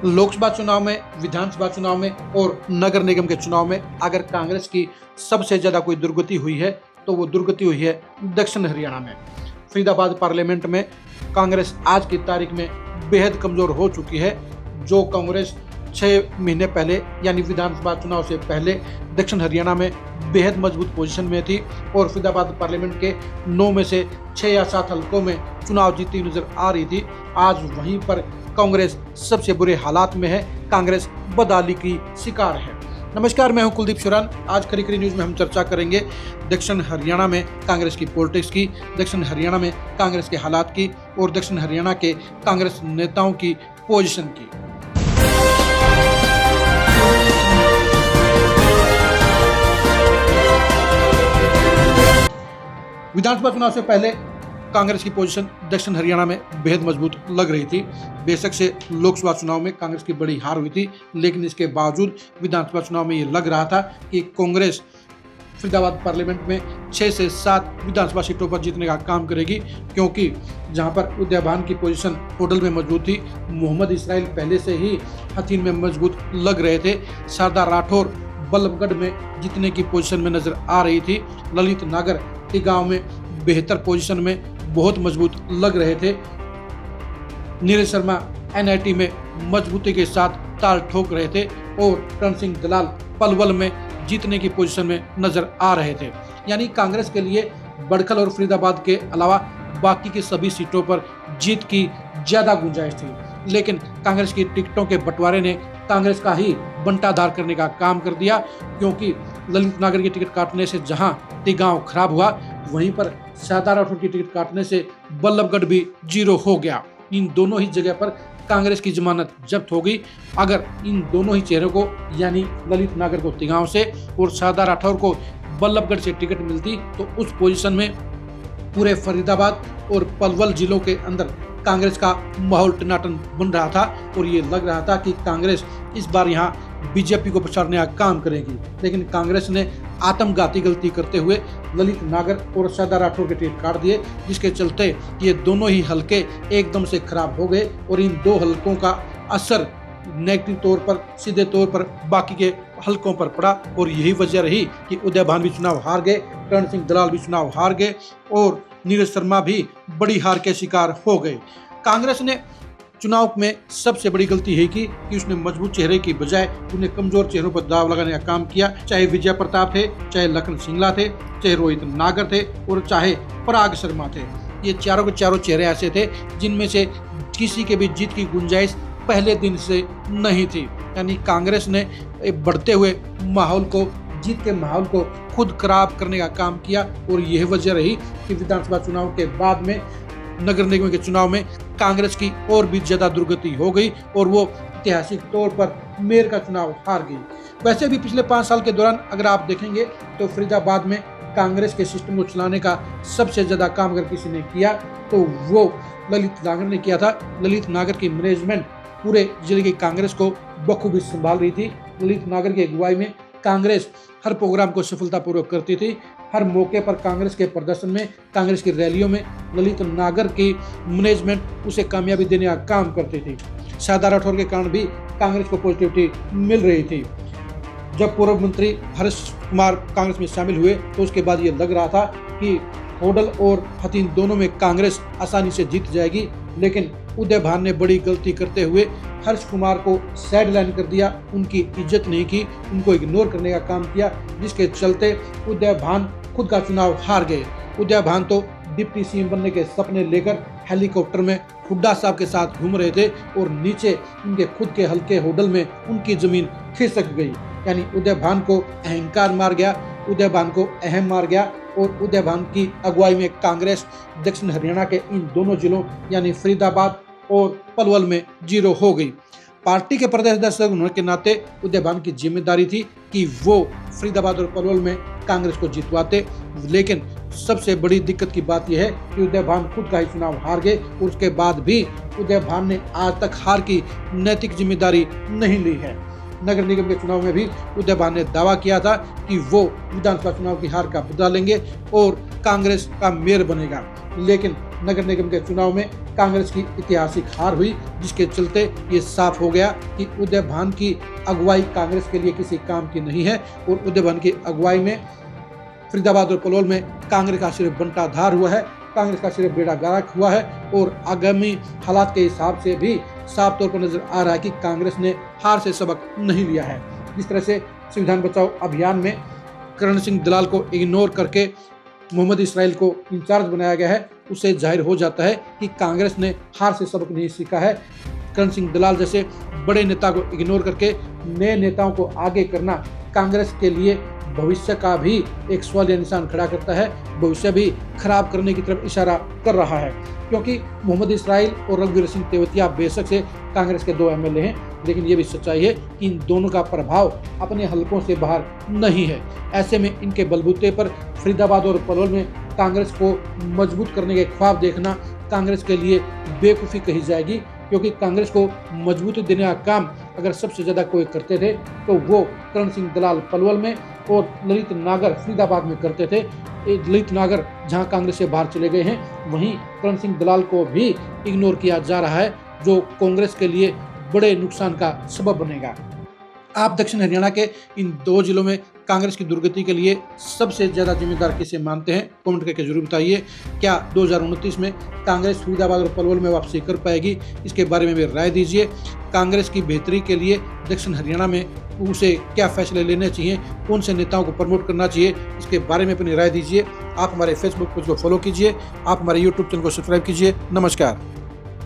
लोकसभा चुनाव में, विधानसभा चुनाव में और नगर निगम के चुनाव में अगर कांग्रेस की सबसे ज्यादा कोई दुर्गति हुई है तो वो दुर्गति हुई है दक्षिण हरियाणा में। फरीदाबाद पार्लियामेंट में कांग्रेस आज की तारीख में बेहद कमजोर हो चुकी है। जो कांग्रेस 6 महीने पहले यानी विधानसभा चुनाव से पहले दक्षिण हरियाणा में बेहद मजबूत पोजीशन में थी और फरीदाबाद पार्लियामेंट के 9 में से 6 या 7 हलकों में चुनाव जीती नजर आ रही थी, आज वहीं पर कांग्रेस सबसे बुरे हालात में है। कांग्रेस बदहाली की शिकार है। नमस्कार, मैं हूं कुलदीप शुरान। आज खरी न्यूज में हम चर्चा करेंगे दक्षिण हरियाणा में कांग्रेस की पॉलिटिक्स की, दक्षिण हरियाणा में कांग्रेस के हालात की और दक्षिण हरियाणा के कांग्रेस नेताओं की पोजीशन की। विधानसभा चुनाव से पहले कांग्रेस की पोजीशन दक्षिण हरियाणा में बेहद मजबूत लग रही थी। बेशक से लोकसभा चुनाव में कांग्रेस की बड़ी हार हुई थी, लेकिन इसके बावजूद विधानसभा चुनाव में ये लग रहा था कि कांग्रेस फरीदाबाद पार्लियामेंट में 6 से 7 विधानसभा सीटों पर जीतने का काम करेगी, क्योंकि जहां पर उदयभान की पोजीशन होडल में मजबूत थी, मोहम्मद इसराइल पहले से ही हथीन में मजबूत लग रहे थे, शारदा राठौर बल्लभगढ़ में जीतने की पोजीशन में नजर आ रही थी, ललित नागर के गांव में बेहतर पोजीशन में बहुत मजबूत लग रहे थे, नीरज शर्मा एनआईटी में मजबूती के साथ ताल ठोक रहे थे और करण सिंह दलाल पलवल में जीतने की पोजीशन में नजर आ रहे थे। यानी कांग्रेस के लिए बड़खल और फरीदाबाद के अलावा बाकी की सभी सीटों पर जीत की ज्यादा गुंजाइश थी, लेकिन कांग्रेस की टिकटों के बंटवारे ने कांग्रेस का ही बंटाधार करने का काम कर दिया, क्योंकि ललित नागर की टिकट काटने से जहां तिगांव खराब हुआ, वहीं पर शारदा राठौर की टिकट काटने से बल्लभगढ़ भी 0 हो गया। इन दोनों ही जगह पर कांग्रेस की जमानत जब्त होगी। अगर इन दोनों ही चेहरों को यानी ललित नागर को तिगांव से और शारदा राठौर को बल्लभगढ़ से टिकट मिलती तो उस पोजीशन में पूरे फरीदाबाद और पलवल जिलों के अंदर कांग्रेस का माहौल टनाटन बन रहा था और ये लग रहा था कि कांग्रेस इस बार यहाँ बीजेपी को पछाड़ने का काम करेगी। लेकिन कांग्रेस ने आत्मघाती गलती करते हुए ललित नागर और शारदा राठौर के टिकट काट दिए, जिसके चलते ये दोनों ही हलके एकदम से खराब हो गए और इन 2 हलकों का असर नेगेटिव तौर पर, सीधे तौर पर बाकी के हलकों पर पड़ा और यही वजह रही कि उदयभान भी चुनाव हार गए, करण सिंह दलाल भी चुनाव हार गए और नीरज शर्मा भी बड़ी हार के शिकार हो गए। कांग्रेस ने चुनाव में सबसे बड़ी गलती है कि उसने मजबूत चेहरे की बजाय उन्हें कमजोर चेहरों पर दाव लगाने का काम किया। चाहे विजय प्रताप थे, चाहे लखन सिंगला थे, चाहे रोहित नागर थे और चाहे पराग शर्मा थे। ये चारों के चारों चेहरे ऐसे थे जिनमें से किसी के भी जीत की गुंजाइश पहले दिन से नहीं थी। यानी कांग्रेस ने बढ़ते हुए माहौल को, जीत के माहौल को खुद खराब करने का काम किया और यह वजह रही कि विधानसभा चुनाव के बाद में नगर निगम के चुनाव में कांग्रेस की और भी ज्यादा दुर्गति हो गई और वो ऐतिहासिक तौर पर मेयर का चुनाव हार गई। वैसे भी पिछले 5 साल के दौरान अगर आप देखेंगे तो फरीदाबाद में कांग्रेस के सिस्टम को चलाने का सबसे ज्यादा काम अगर किसी ने किया तो वो ललित नागर ने किया था। ललित नागर की मैनेजमेंट पूरे जिले की कांग्रेस को बखूबी संभाल रही थी। ललित नागर की अगुवाई में कांग्रेस हर प्रोग्राम को सफलतापूर्वक करती थी। हर मौके पर कांग्रेस के प्रदर्शन में, कांग्रेस की रैलियों में ललित नागर की मैनेजमेंट उसे कामयाबी देने का काम करती थी। शारदा राठौर के कारण भी कांग्रेस को पॉजिटिविटी मिल रही थी। जब पूर्व मंत्री हर्ष कुमार कांग्रेस में शामिल हुए तो उसके बाद ये लग रहा था कि होडल और हथीन दोनों में कांग्रेस आसानी से जीत जाएगी, लेकिन उदयभान ने बड़ी गलती करते हुए हर्ष कुमार को साइड लाइन कर दिया, उनकी इज्जत नहीं की, उनको इग्नोर करने का काम किया, जिसके चलते उदयभान खुद का चुनाव हार गए। उदयभान तो डिप्टी सीएम बनने के सपने लेकर हेलीकॉप्टर में हुड्डा साहब के साथ घूम रहे थे और नीचे उनके खुद के हल्के होडल में उनकी जमीन खिसक गई। यानी उदयभान को अहंकार मार गया, उदयभान को अहम मार गया और उदयभान की अगुवाई में कांग्रेस दक्षिण हरियाणा के इन दोनों जिलों यानी फरीदाबाद और पलवल में 0 हो गई। पार्टी के प्रदेश अध्यक्ष होने के नाते उदयभान की जिम्मेदारी थी कि वो फरीदाबाद और पलवल में कांग्रेस को जितवाते, लेकिन सबसे बड़ी दिक्कत की बात यह है कि उदयभान खुद का ही चुनाव हार गए और उसके बाद भी उदयभान ने आज तक हार की नैतिक जिम्मेदारी नहीं ली है। नगर निगम के चुनाव में भी उदयभान ने दावा किया था कि वो विधानसभा चुनाव की हार का बदला लेंगे और कांग्रेस का मेयर बनेगा, लेकिन नगर निगम के चुनाव में कांग्रेस की ऐतिहासिक हार हुई, जिसके चलते ये साफ हो गया कि उदय भान की अगुवाई कांग्रेस के लिए किसी काम की नहीं है और उदय भान की अगुवाई में फरीदाबाद और पलवल में कांग्रेस का सिर्फ बंटाधार हुआ है, कांग्रेस का सिर्फ बेड़ा गर्क हुआ है और आगामी हालात के हिसाब से भी साफ तौर पर नजर आ रहा है कि कांग्रेस ने हार से सबक नहीं लिया है। जिस तरह से संविधान बचाओ अभियान में करण सिंह दलाल को इग्नोर करके मोहम्मद इसराइल को इंचार्ज बनाया गया है, उससे जाहिर हो जाता है कि कांग्रेस ने हार से सबक नहीं सीखा है। करण सिंह दलाल जैसे बड़े नेता को इग्नोर करके नए नेताओं को आगे करना कांग्रेस के लिए भविष्य का भी एक सवालिया निशान खड़ा करता है, भविष्य भी खराब करने की तरफ इशारा कर रहा है। क्योंकि मोहम्मद इसराइल और रघुवीर सिंह तेवतिया बेशक से कांग्रेस के 2 एमएलए हैं, लेकिन ये भी सच्चाई है कि इन दोनों का प्रभाव अपने हलकों से बाहर नहीं है। ऐसे में इनके बलबूते पर फरीदाबाद और पलवल में कांग्रेस को मजबूत करने के ख्वाब देखना कांग्रेस के लिए बेवकूफ़ी कही जाएगी, क्योंकि कांग्रेस को मजबूती देने का काम अगर सबसे ज़्यादा कोई करते थे तो वो करण सिंह दलाल पलवल में और ललित नागर फरीदाबाद में करते थे। ललित नागर जहां कांग्रेस से बाहर चले गए हैं, वहीं करण सिंह दलाल को भी इग्नोर किया जा रहा है, जो कांग्रेस के लिए बड़े नुकसान का सबब बनेगा। आप दक्षिण हरियाणा के इन 2 जिलों में कांग्रेस की दुर्गति के लिए सबसे ज़्यादा जिम्मेदार किसे मानते हैं, कमेंट करके जरूर बताइए। क्या 2029 में कांग्रेस फरीदाबाद और पलवल में वापसी कर पाएगी, इसके बारे में भी राय दीजिए। कांग्रेस की बेहतरी के लिए दक्षिण हरियाणा में उसे क्या फैसले लेने चाहिए, कौन से नेताओं को प्रमोट करना चाहिए, इसके बारे में अपनी राय दीजिए। आप हमारे फेसबुक पेज को फॉलो कीजिए, आप हमारे यूट्यूब चैनल को सब्सक्राइब कीजिए। नमस्कार।